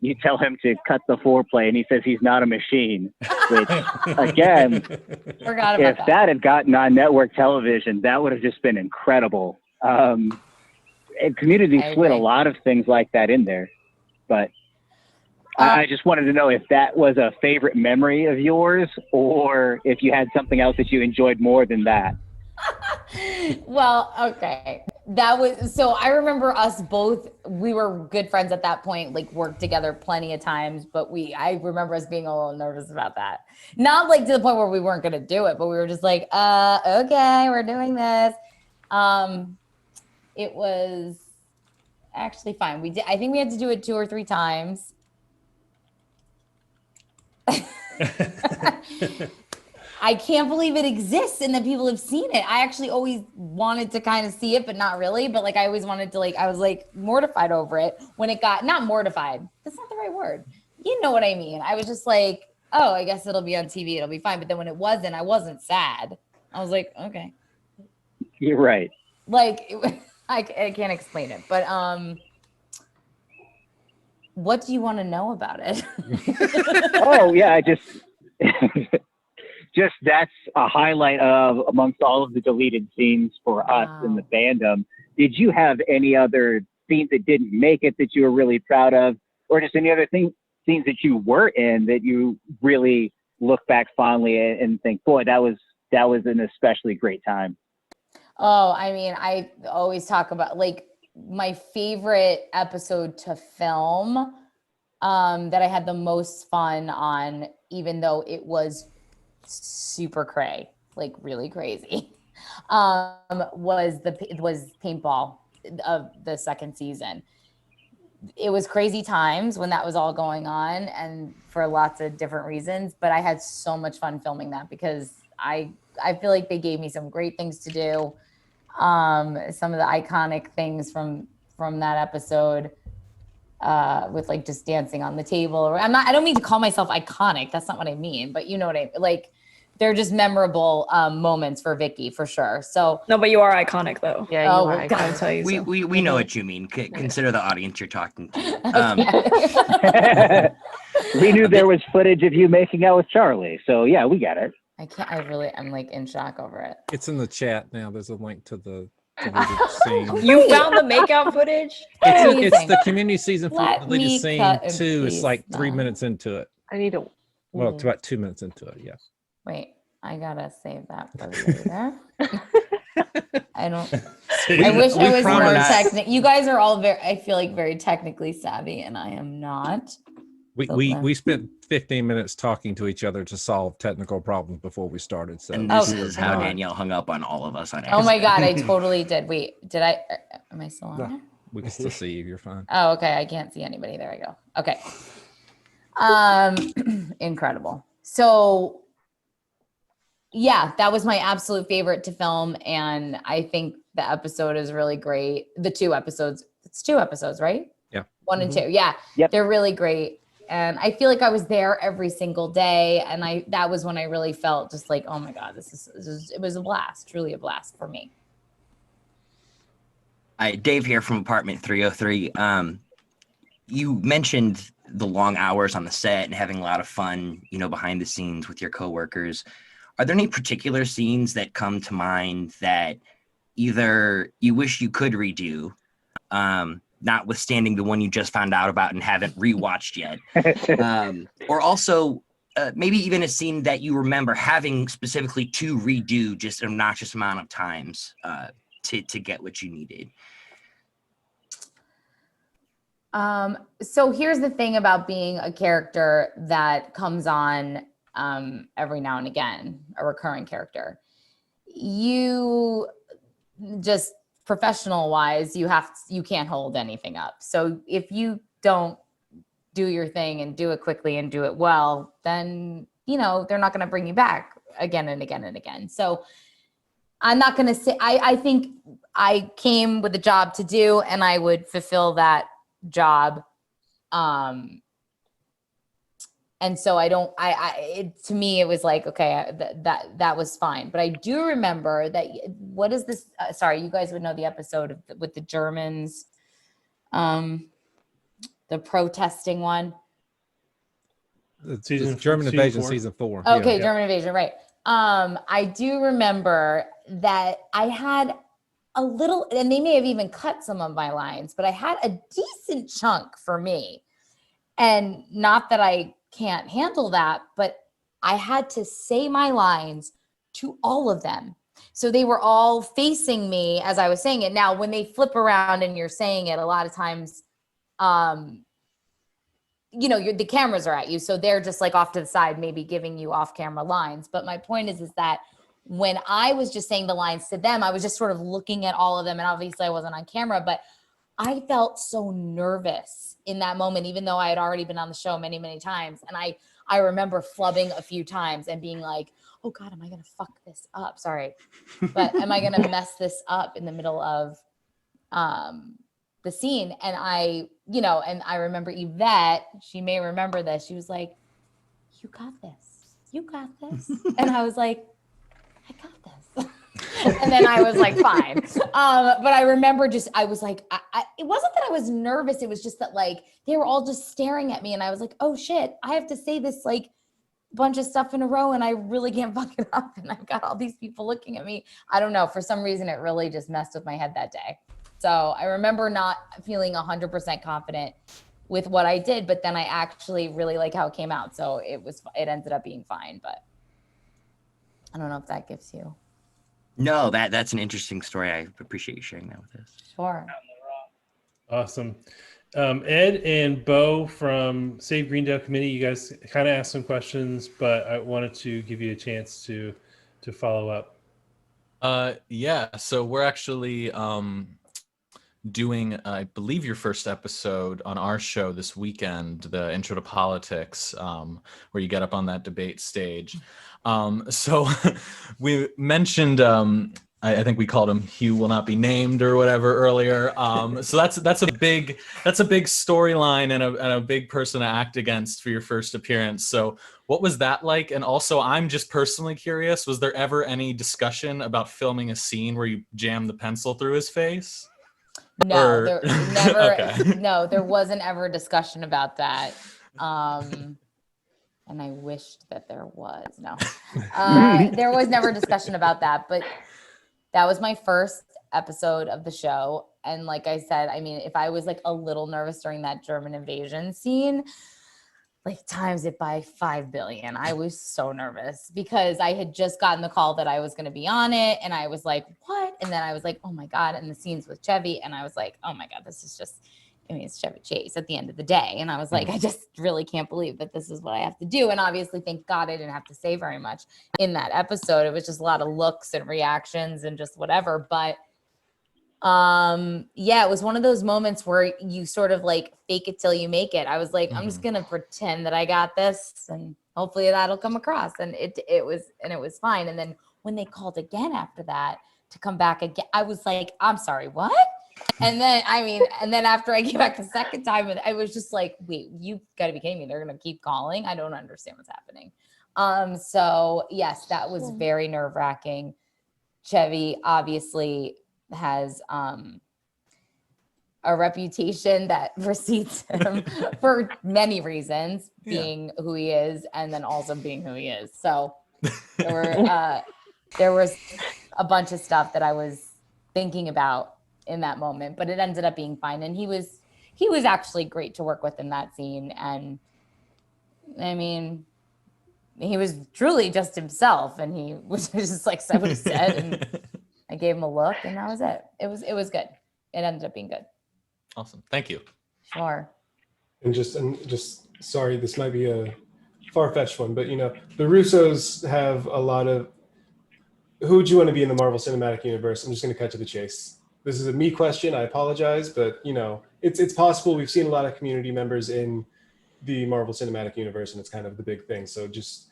you tell him to cut the foreplay and he says he's not a machine, which again, Forgot if about that had gotten on network television, that would have just been incredible. And Community I slid a agree. lot of things like that in there, but I just wanted to know if that was a favorite memory of yours, or if you had something else that you enjoyed more than that. Well, okay. That was so I remember us both, we were good friends at that point, like worked together plenty of times, but I remember us being a little nervous about that. Not like to the point where we weren't gonna do it, but we were just like, okay, we're doing this. It was actually fine. I think we had to do it 2 or 3 times. I can't believe it exists and that people have seen it. I actually always wanted to kind of see it, but not really. But like, I always wanted to, like, I was like mortified over it when it got, not mortified. That's not the right word. You know what I mean? I was just like, oh, I guess it'll be on TV. It'll be fine. But then when it wasn't, I wasn't sad. I was like, okay. You're right. Like, I can't explain it. But what do you want to know about it? Oh yeah, I just that's a highlight of amongst all of the deleted scenes for us in the fandom. Did you have any other scenes that didn't make it that you were really proud of, or just any other scenes that you were in that you really look back fondly and think, boy, that was an especially great time? Oh, I mean, I always talk about like my favorite episode to film that I had the most fun on, even though it was super cray, like really crazy, was paintball of the second season. It was crazy times when that was all going on and for lots of different reasons, but I had so much fun filming that because I feel like they gave me some great things to do. Some of the iconic things from that episode with like just dancing on the table. Or I don't mean to call myself iconic. That's not what I mean, but you know what I mean? Like they're just memorable moments for Vicki for sure. So No, but you are iconic though. Yeah, you Oh, are. well, I gotta tell you. so. We know what you mean. Consider the audience you're talking to. We knew there was footage of you making out with Charlie, so yeah, we got it. I'm like in shock over it. It's in the chat now. There's a link to the deleted scene. You found the makeout footage? It's the community season Let deleted me scene cut and 2. It's like 3 paste minutes into it. I need to. Well, it's about 2 minutes into it. Yeah. Wait, I gotta save that for later. I don't. We- I wish I was more promised. technical. You guys are all very. I feel like very technically savvy, and I am not. We spent 15 minutes talking to each other to solve technical problems before we started. So And this Oh, is how God. Danielle hung up on all of us on Oh my accident. God, I totally did. Wait, did I? Am I still on there? we can still see you. You're fine. Oh, okay. I can't see anybody. There we go. Okay. Incredible. So yeah, that was my absolute favorite to film. And I think the episode is really great. The 2 episodes, it's 2 episodes, right? Yeah. 1 and 2. Yeah. Yep. They're really great. And I feel like I was there every single day. And that was when I really felt just like, oh my God, it was a blast, truly a blast for me. Dave here from apartment 303. You mentioned the long hours on the set and having a lot of fun, behind the scenes with your coworkers. Are there any particular scenes that come to mind that either you wish you could redo, notwithstanding the one you just found out about and haven't rewatched yet, or also maybe even a scene that you remember having specifically to redo just an obnoxious amount of times to get what you needed? So here's the thing about being a character that comes on every now and again, a recurring character. You just professional wise, you can't hold anything up. So if you don't do your thing and do it quickly and do it well, then they're not going to bring you back again and again and again. So I'm not going to say, I think I came with a job to do and I would fulfill that job. And so to me, it was like, okay, that was fine. But I do remember that, what is this? Sorry, you guys would know the episode with the Germans, the protesting one. It's German Invasion season 4. Okay, Yeah. German Invasion, right. I do remember that I had a little, and they may have even cut some of my lines, but I had a decent chunk for me. And not that I can't handle that, but I had to say my lines to all of them. So they were all facing me as I was saying it. Now, when they flip around and you're saying it, a lot of times, the cameras are at you. So they're just like off to the side, maybe giving you off camera lines. But my point is that when I was just saying the lines to them, I was just sort of looking at all of them. And obviously I wasn't on camera, but I felt so nervous in that moment, even though I had already been on the show many, many times. And I remember flubbing a few times and being like, oh God, am I going to fuck this up? Sorry. But am I going to mess this up in the middle of the scene? And and I remember Yvette, she may remember this. She was like, you got this. You got this. And I was like, I got this. And then I was like, fine. But I remember I was like, it wasn't that I was nervous. It was just that like, they were all just staring at me. And I was like, oh shit, I have to say this like bunch of stuff in a row and I really can't fuck it up. And I've got all these people looking at me. I don't know. For some reason, it really just messed with my head that day. So I remember not feeling 100% confident with what I did, but then I actually really like how it came out. So it ended up being fine, but I don't know if that gives you. No, that's an interesting story. I appreciate you sharing that with us. Sure. Awesome. Ed and Bo from Save Greendale Committee, you guys kind of asked some questions, but I wanted to give you a chance to follow up. Yeah, so we're actually doing, I believe, your first episode on our show this weekend, the Intro to Politics, where you get up on that debate stage. So we mentioned, I think we called him Hugh Will Not Be Named or whatever earlier. So that's a big storyline and a big person to act against for your first appearance. So what was that like? And also, I'm just personally curious, was there ever any discussion about filming a scene where you jam the pencil through his face? No, there never. Okay. No, there wasn't ever a discussion about that. And I wished that there was. No, there was never a discussion about that. But that was my first episode of the show. And like I said, I mean, if I was like a little nervous during that German invasion scene, like times it by 5 billion. I was so nervous because I had just gotten the call that I was going to be on it. And I was like, what? And then I was like, oh my God. And the scenes with Chevy. And I was like, oh my God, this is just, I mean, it's Chevy Chase at the end of the day. And I was like, I just really can't believe that this is what I have to do. And obviously, thank God I didn't have to say very much in that episode. It was just a lot of looks and reactions and just whatever. But yeah, it was one of those moments where you sort of like fake it till you make it. I was like, I'm just gonna pretend that I got this and hopefully that'll come across. And it was fine. And then when they called again after that to come back again, I was like, I'm sorry, what? And then after I came back the second time, I was just like, wait, you gotta be kidding me. They're gonna keep calling. I don't understand what's happening. So yes, that was very nerve-wracking. Chevy obviously has a reputation that precedes him for many reasons, being who he is and then also being who he is. So there was a bunch of stuff that I was thinking about in that moment, but it ended up being fine. And he was actually great to work with in that scene. And I mean, he was truly just himself, and he was just like said what he said, and I gave him a look, and that was it. It was good. It ended up being good. Awesome. Thank you. Sure. And just sorry, this might be a far-fetched one, but you know, the Russos have a lot of, who would you want to be in the Marvel Cinematic Universe? I'm just going to cut to the chase. This is a me question. I apologize, but you know, it's possible. We've seen a lot of community members in the Marvel Cinematic Universe, and it's kind of the big thing. So just,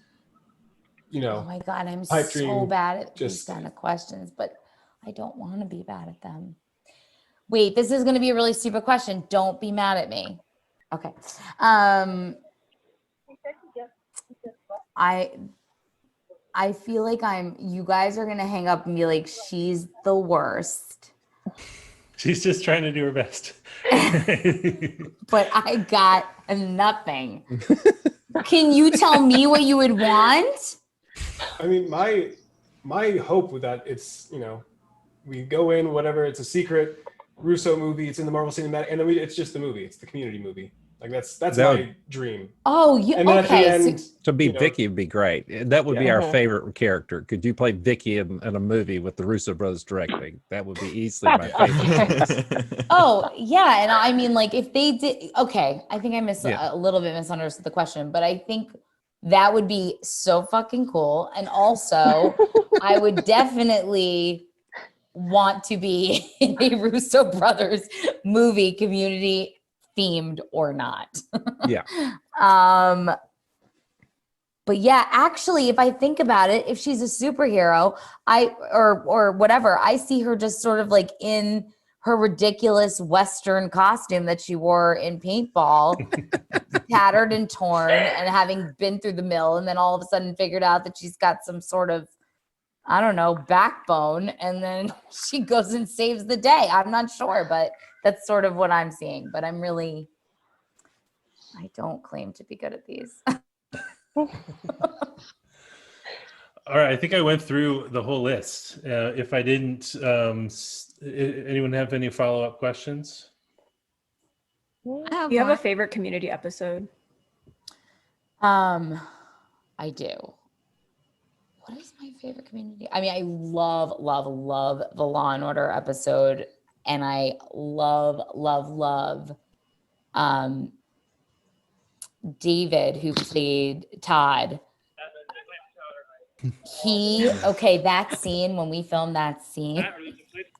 you know, Oh my God, I'm pipe so dream, bad at these kind of questions, but I don't want to be bad at them. Wait, this is going to be a really stupid question. Don't be mad at me. Okay. I feel like you guys are going to hang up and be like, she's the worst. She's just trying to do her best. But I got nothing. Can you tell me what you would want? I mean, my hope with that, it's, you know, we go in, whatever, it's a secret Russo movie, it's in the Marvel Cinematic, and then it's just the movie, it's the community movie. Like that's my dream. Oh, you and then okay? At the end, To be you know, Vicki would be great. That would be our favorite character. Could you play Vicki in a movie with the Russo brothers directing? That would be easily my favorite. Oh, yeah. And I mean, like, if they did, okay, I think I a little bit misunderstood the question, but I think that would be so fucking cool. And also, I would definitely want to be in a Russo brothers movie, community themed or not. Yeah. But yeah, actually, if I think about it, if she's a superhero, or whatever, I see her just sort of like in her ridiculous Western costume that she wore in Paintball, tattered and torn, and having been through the mill, and then all of a sudden figured out that she's got some sort of, I don't know, backbone, and then she goes and saves the day. I'm not sure, but that's sort of what I'm seeing. But I don't claim to be good at these. All right, I think I went through the whole list. If I didn't, anyone have any follow-up questions? Do you have a favorite community episode? I do. What is my favorite community? I mean, I love the Law and Order episode, and I love David, who played Todd. That scene, when we filmed that scene,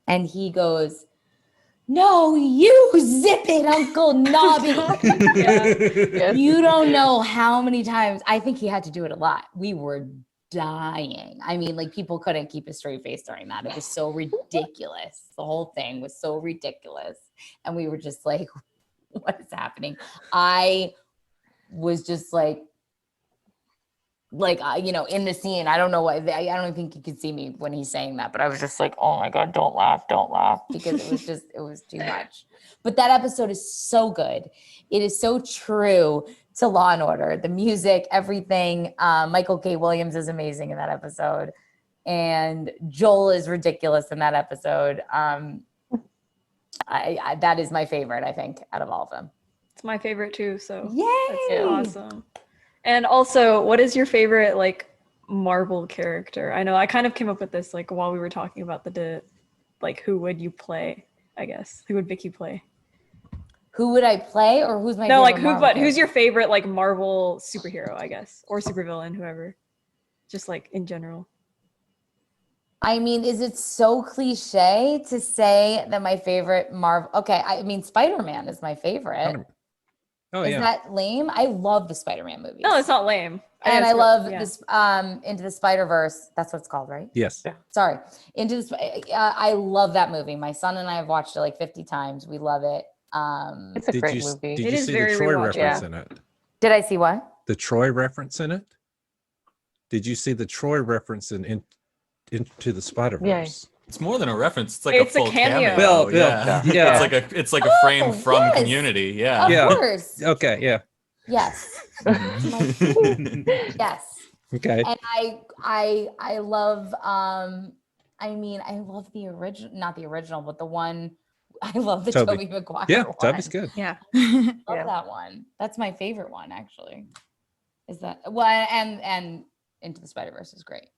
and he goes, "No, you zip it, Uncle Nobby." You don't know how many times. I think he had to do it a lot. We were dying. I mean, like, people couldn't keep a straight face during that. It was so ridiculous. The whole thing was so ridiculous. And we were just like, what is happening? I was just like, you know, in the scene, I don't know why, I don't think you could see me when he's saying that, but I was just like, oh my God, don't laugh, because it was too much. But that episode is so good. It is so true to Law and Order, the music, everything. Michael K. Williams is amazing in that episode, and Joel is ridiculous in that episode. That is my favorite, I think, out of all of them. It's my favorite too, so Yay! that's awesome. And also, what is your favorite like Marvel character? I know I kind of came up with this like while we were talking about like who would you play? I guess who would Vicky play? Who would I play, or who's my No, favorite like who? Marvel But who's character? your favorite like Marvel superhero? I guess, or supervillain, whoever. Just like in general. I mean, is it so cliche to say that my favorite Marvel? Okay, I mean, Spider-Man is my favorite. Oh Is yeah. that lame? I love the Spider-Man movies. No, it's not lame. And I it's love yeah. this Into the Spider-Verse. That's what it's called, right? Yes. Sorry. I love that movie. My son and I have watched it like 50 times. We love it. It's a Did great you movie. did It you is see the very Troy rewatchable. reference Yeah. in it? Did I see what? The Troy reference in it? Did you see the Troy reference into the Spider-Verse? It's more than a reference. It's like It's a a full cameo. cameo. Well, yeah. yeah. It's like a frame Oh, from yes. Community. Yeah. Of Yeah. course. Okay, yeah. Yes. Yes. Okay. And I love I mean, I love the original, not the original, but the one. I love the Toby. Tobey Maguire Yeah, one. Toby's good. Yeah. Love that one. That's my favorite one, actually. Is that well? And Into the Spider-Verse is great.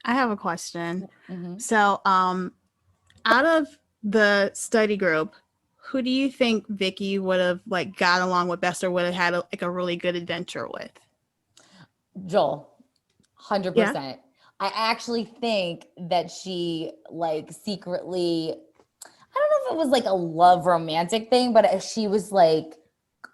I have a question. Mhm. So, out of the study group, who do you think Vicky would have like got along with best, or would have had like a really good adventure with? Joel, 100%. I actually think that she like secretly, I don't know if it was like a love romantic thing, but she was like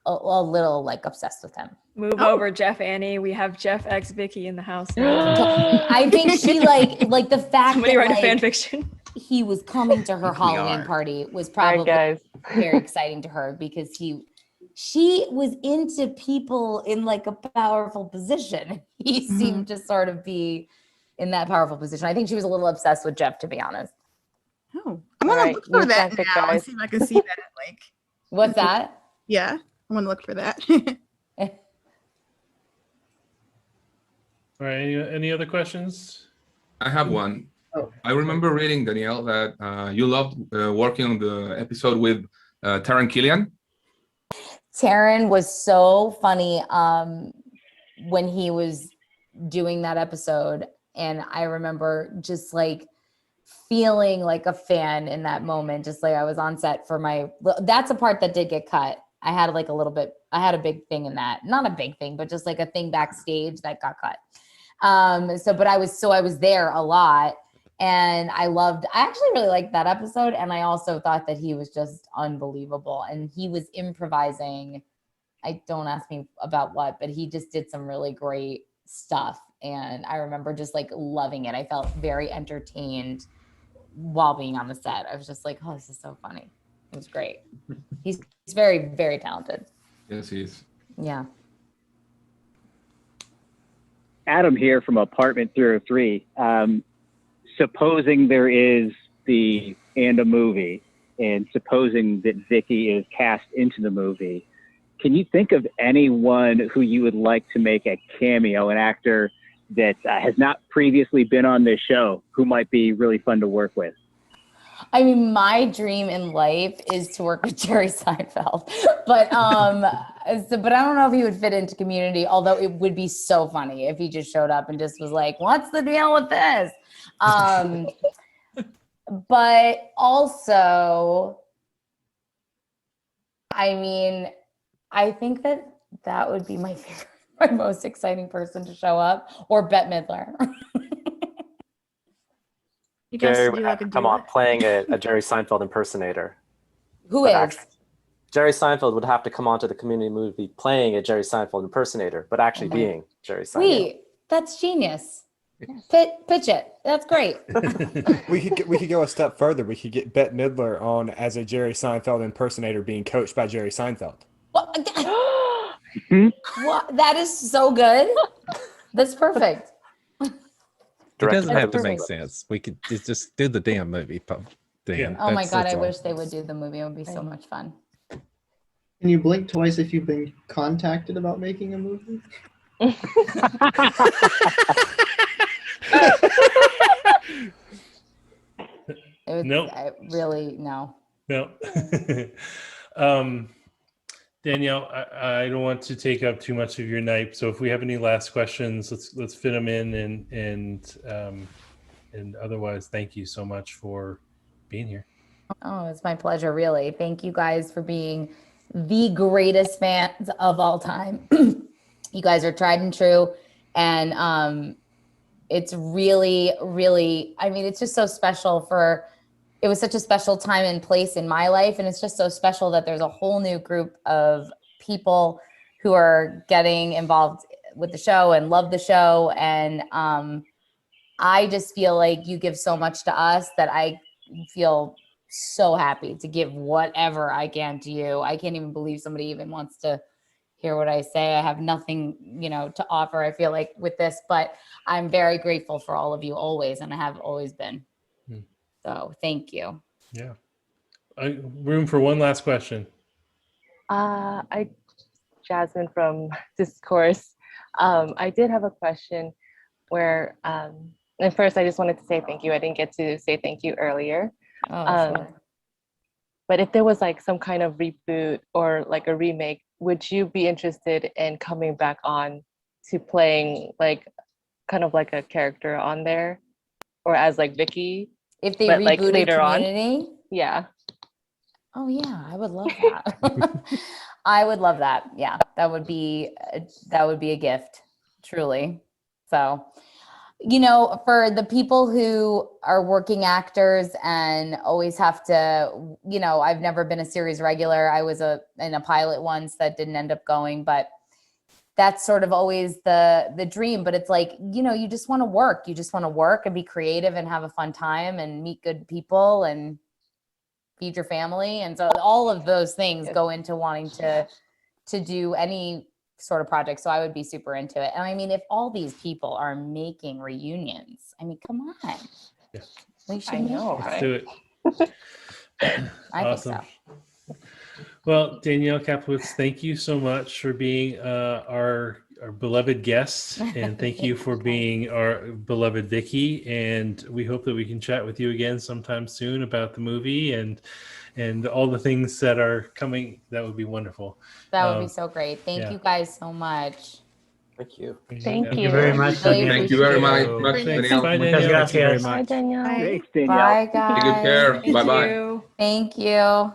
a little like obsessed with him. Move over, Jeff Annie. We have Jeff X Vicky in the house. now. I think she like the fact Somebody that write a like, fan fiction. he was coming to her I think we Halloween are. party was All right, probably guys. very exciting to her because she was into people in like a powerful position. He seemed to sort of be in that powerful position. I think she was a little obsessed with Jeff, to be honest. Oh, I'm gonna All right, look for you that check it, now and guys. see if I can see that. Like, What's that? yeah, I'm gonna look for that. All right. Any other questions? I have one. Oh. I remember reading, Danielle, that you loved working on the episode with Taron Killian. Taryn was so funny when he was doing that episode. And I remember just like feeling like a fan in that moment. Just like I was on set for that's a part that did get cut. I had like I had a big thing in that. Not a big thing, but just like a thing backstage that got cut. But I was there a lot. And I actually really liked that episode. And I also thought that he was just unbelievable. And he was improvising. Don't ask me about what, but he just did some really great stuff. And I remember just like loving it. I felt very entertained while being on the set. I was just like, oh, this is so funny. It was great. He's very, very talented. Yes, he is. Yeah. Adam here from Apartment 303. Supposing there is a movie, and supposing that Vicky is cast into the movie, can you think of anyone who you would like to make a cameo, an actor that has not previously been on this show, who might be really fun to work with? I mean, my dream in life is to work with Jerry Seinfeld, but but I don't know if he would fit into Community. Although it would be so funny if he just showed up and just was like, "What's the deal with this?" But also, I mean, I think that would be my favorite, my most exciting person to show up, or Bette Midler. You guys Jerry do would like have a to come duet? on playing a Jerry Seinfeld impersonator. Who But is? actually, Jerry Seinfeld would have to come onto the Community movie playing a Jerry Seinfeld impersonator, but actually being Jerry Seinfeld. Sweet, that's genius. Pitch it. That's great. We could go a step further. We could get Bette Midler on as a Jerry Seinfeld impersonator being coached by Jerry Seinfeld. What? That is so good. That's perfect. It doesn't have to Perfect. make sense. We could just do the damn movie, Dan. Oh my God, That's I all. wish they would do the movie. It would be so much fun. Can you blink twice if you've been contacted about making a movie? It was, Nope. I really, no. No. Danielle, I don't want to take up too much of your night. So if we have any last questions, let's fit them in, and otherwise, thank you so much for being here. Oh, it's my pleasure, really. Thank you guys for being the greatest fans of all time. You guys are tried and true. And it's really, really, I mean, it's just so special it was such a special time and place in my life. And it's just so special that there's a whole new group of people who are getting involved with the show and love the show. And I just feel like you give so much to us that I feel so happy to give whatever I can to you. I can't even believe somebody even wants to hear what I say. I have nothing, to offer, I feel like, with this, but I'm very grateful for all of you always, and I have always been. So thank you. Yeah. Room for one last question. Jasmine from Discourse. I did have a question where, and first I just wanted to say thank you. I didn't get to say thank you earlier. Sure. But if there was like some kind of reboot or like a remake, would you be interested in coming back on to playing like kind of like a character on there, or as like Vicki? If they but, like, rebooted later on? Community? Yeah. Oh yeah, I would love that. I would love that. Yeah, that would be a gift, truly. So, for the people who are working actors and always have to, I've never been a series regular. I was in a pilot once that didn't end up going, but that's sort of always the dream. But it's like, you just want to work. You just want to work and be creative and have a fun time and meet good people and feed your family. And so all of those things go into wanting to do any sort of project. So I would be super into it. And I mean, if all these people are making reunions, I mean, come on. Yeah. We should I know, Let's do it. I Awesome. think so. Well, Danielle Kaplowitz, thank you so much for being our beloved guest, and thank you for being our beloved Vicki. And we hope that we can chat with you again sometime soon about the movie and all the things that are coming. That would be wonderful. That would be so great. Thank yeah. you guys so much. Thank you. Thank you very much. Really Thank you very much, appreciate Danielle. Bye, Muchas Danielle. gracias. Bye, Danielle. Bye, Thanks, Danielle. guys. Take good care. Thank Bye bye. you. Thank you.